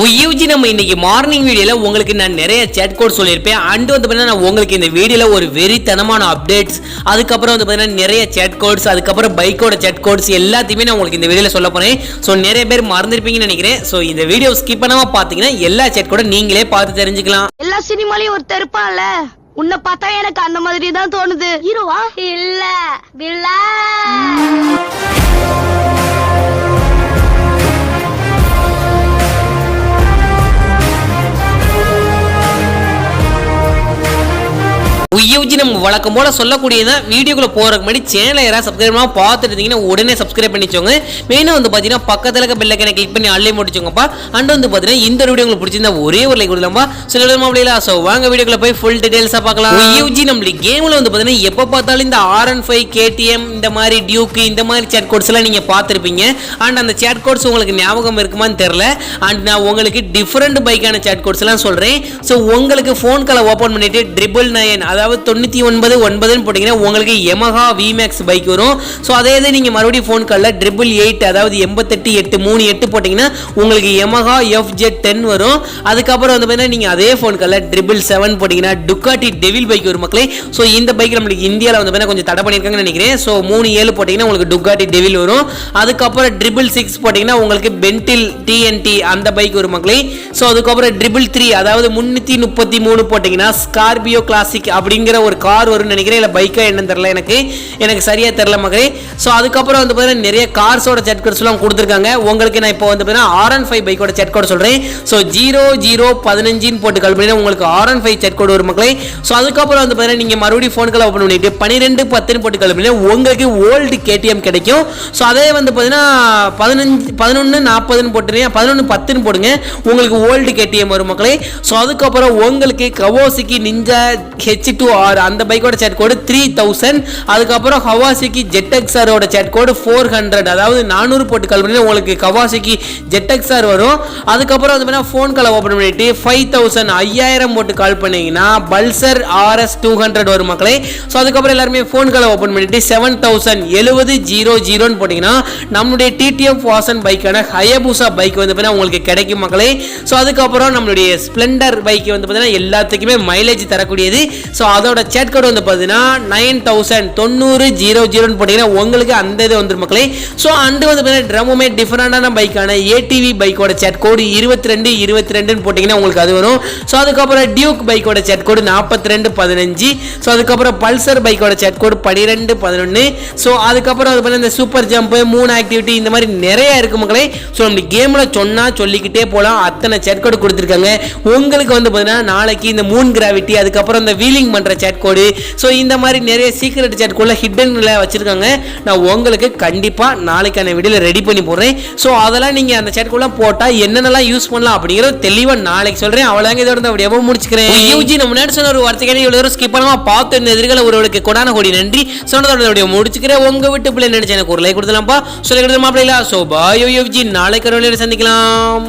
UG நம்ம இன்னைக்கு morning வீடியோல உங்களுக்கு நான் நிறைய சேட் கோட் சொல்லியிருப்பேன். அண்ட் வந்து பார்த்தீங்கன்னா நான் உங்களுக்கு இந்த வீடியோல ஒரு வெறித்தனமான அப்டேட்ஸ், அதுக்கப்புறம் வந்து பார்த்தீங்கன்னா நிறைய சேட் கோட்ஸ், அதுக்கப்புறம் பைக்கோட சேட் கோட்ஸ் எல்லாத்தையுமே நான் உங்களுக்கு இந்த வீடியோல சொல்ல போறேன். ஸோ நிறைய பேர் மறந்துருப்பீங்கன்னு நினைக்கிறேன். ஸோ இந்த வீடியோ ஸ்கிப் பண்ணாம பார்த்தீங்கன்னா எல்லா சேட் கோட நீங்களே பார்த்து தெரிஞ்சுக்கலாம். எல்லா சினிமாலையும் ஒரு இருப்பான்ல, உன்னை பார்த்தா எனக்கு அந்த மாதிரி தான் தோணுது. ஹீரோவா இல்ல வில்லன். UG நம்ம வழக்கம் போல சொல்லக்கூடியதான். வீடியோக்குள்ள போறதுக்கு முன்னாடி சேனலை யாராவது சப்ஸ்கிரைப் பண்ணாம பார்த்துட்டு இருந்தீங்கன்னா உடனே சப்ஸ்கிரைப் பண்ணிச்சோங்க. மெயினாக வந்து பார்த்தீங்கன்னா பக்கத்தில் இருக்க பெல் ஐக்கனை கிளிக் பண்ணி ஆல்லே முடிச்சோங்கப்பா. அண்ட் வந்து பார்த்தீங்கன்னா இந்த வீடியோ உங்களுக்கு பிடிச்சிருந்தா ஒரே ஒரு லைக் கொடுக்கலாம்ப்பா. சொல்லிடலாமா அப்படிங்களா? ஸோ வாங்க வீடியோக்குள்ள போய் ஃபுல் டீடைல்ஸாக பார்க்கலாம். UG நம்மளுக்கு கேமில் வந்து பார்த்தீங்கன்னா எப்போ பார்த்தாலும் இந்த RN5 KTM இந்த மாதிரி டியூக் இந்த மாதிரி சேட் கோட்ஸ் எல்லாம் நீங்கள் பார்த்துருப்பீங்க. அண்ட் அந்த சேட் கோட்ஸ் உங்களுக்கு ஞாபகம் இருக்குமான்னு தெரியல. அண்ட் நான் உங்களுக்கு டிஃப்ரெண்ட் பைக்கான சேட் கோட்ஸ் எல்லாம் சொல்கிறேன். ஸோ உங்களுக்கு ஃபோன் காலை ஓப்பன் பண்ணிட்டு 999 அதாவது 99 போட்டீங்கன்னா உங்களுக்கு Yamaha VMAX பைக் வரும். ஸோ அதே இது நீங்கள் மறுபடியும் ஃபோன் காலில் 888 அதாவது 88838 போட்டிங்கன்னா உங்களுக்கு Yamaha FZ10 வரும். அதுக்கப்புறம் வந்து பார்த்தீங்கன்னா நீங்கள் அதே ஃபோன் காலில் 777 போட்டிங்கன்னா Ducati Devil பைக் வரும் மக்களே. ஸோ இந்த பைக் நம்மளுக்கு இந்தியாவில் வந்து பார்த்தீங்கன்னா கொஞ்சம் தடை பண்ணியிருக்காங்கன்னு நினைக்கிறேன். ஸோ 37 போட்டிங்கன்னா உங்களுக்கு Ducati Devil வரும். அதுக்கப்புறம் 666 போட்டிங்கன்னா உங்களுக்கு Bentil TNT அந்த பைக் வரும் மக்களே. ஸோ அதுக்கப்புறம் 333 அதாவது 333 போட்டிங்கன்னா Scorpio Classic அப்படிங்கிற ஒரு கார் வரும்னு நினைக்கிறேன். இல்லை பைக்கா என்னன்னு தெரியல, எனக்கு சரியா தெரியல மக்களே. ஸோ அதுக்கப்புறம் வந்து பார்த்தீங்கன்னா நிறைய கார்ஸோட செட் கோட்ஸ்லாம் கொடுத்துருக்காங்க. உங்களுக்கு நான் இப்போ வந்து பார்த்தீங்கன்னா RN5 பைக்கோட செட் கோட் சொல்கிறேன். ஸோ 0015 போட்டு கால் பண்ணி உங்களுக்கு RN5 செட் கோட் வரும் மக்களே. ஸோ அதுக்கப்புறம் வந்து பார்த்தீங்கன்னா நீங்கள் மறுபடியும் ஃபோன் கால் ஓப்பன் பண்ணிட்டு 1210 போட்டு கால் பண்ணி உங்களுக்கு ஓல்டு KTM கிடைக்கும். ஸோ அதே வந்து பார்த்தீங்கன்னா 1140 போட்டுருங்க, 1110 போடுங்க உங்களுக்கு ஓல்டு KTM வரும் மக்களே. ஸோ அதுக்கப்புறம் உங்களுக்கு Kawasaki Ninja H2R அந்த பைக்கோட சேட் கோடு 3000. அதுக்கப்புறம் Kawasaki ZX-R ஓட சேட் கோடு 400 அதாவது 400 போட்டு கால் பண்ணி உங்களுக்கு Kawasaki ZX-R வரும். அதுக்கப்புறம் வந்து ஃபோன் காலை ஓப்பன் பண்ணிட்டு 5000 போட்டு கால் பண்ணீங்கன்னா Pulsar RS 200 வரும் மக்களே. ஸோ அதுக்கப்புறம் எல்லாருமே ஃபோன் காலை ஓப்பன் பண்ணிட்டு 7000 போட்டிங்கன்னா நம்மளுடைய TTF வாசன் பைக்கான Hayabusa பைக் வந்து உங்களுக்கு கிடைக்கும் மக்களே. ஸோ அதுக்கப்புறம் நம்மளுடைய ஸ்ப்ளெண்டர் பைக் வந்து பார்த்தீங்கன்னா எல்லாத்துக்குமே மைலேஜ் தரக்கூடியது. ஸோ அதோட சேட் கோட் வந்து பார்த்தீங்கன்னா 9000 போட்டிங்கன்னா உங்களுக்கு அந்த இது வந்துடும் மக்களே. ஸோ அண்டு வந்து பார்த்தீங்கன்னா ட்ரம்முமே டிஃப்ரெண்டான பைக்கான ATV பைக்கோட சேட் கோடு 22 போட்டிங்கன்னா உங்களுக்கு அது வரும். ஸோ அதுக்கப்புறம் டியூக் பைக்கோட சேட் கோடு 4215. ஸோ அதுக்கப்புறம் பல்சர் பைக்கோட சேட் கோடு 1211. ஸோ அதுக்கப்புறம் வந்து பார்த்தீங்கன்னா இந்த சூப்பர் ஜம்ப் 3 ஆக்டிவிட்டி இந்த மாதிரி நிறைய இருக்கு மக்களே. ஸோ நம்ம கேமில் சொன்னால் சொல்லிக்கிட்டே போகலாம், அத்தனை சேட் கோடு கொடுத்துருக்காங்க. உங்களுக்கு வந்து பார்த்தீங்கன்னா நாளைக்கு இந்த மூன் கிராவிட்டி அதுக்கப்புறம் இந்த வீலிங் பண்ற சேட் கோடு, ஸோ இந்த மாதிரி நிறைய சீக்ரெட் சேட் கோட்ல ஹிடன்ல வச்சிருக்காங்க. நான் உங்களுக்கு கண்டிப்பா நாளைக்கான வீடியோல ரெடி பண்ணி போடுறேன். ஸோ அதெல்லாம் நீங்க அந்த சேட் கோட்லாம் போட்டா என்னென்னலாம் யூஸ் பண்ணலாம் அப்படிங்கிறது தெளிவா நாளைக்கு சொல்றேன். அவ்வளோங்க இதோட இந்த வீடியோவை முடிச்சுக்கிறேன். UG நம்ம முன்னாடி சொன்ன ஒரு வார்த்தைக்கான இவ்வளோ தூரம் ஸ்கிப் பண்ணாம பார்த்து இந்த எதிர்கால ஒருவருக்கு கொடான கோடி நன்றி. சொன்னதோட வீடியோ முடிச்சுக்கிறேன். உங்க வீட்டு பிள்ளை நினைச்சு எனக்கு ஒரு லைக் கொடுத்தலாம்ப்பா. சொல்லி கொடுத்தலாம் அப்படிங்களா? ஸோ பாய் UG, நாளைக்கு ஒரு வீடியோல சந்திக்கலாம்.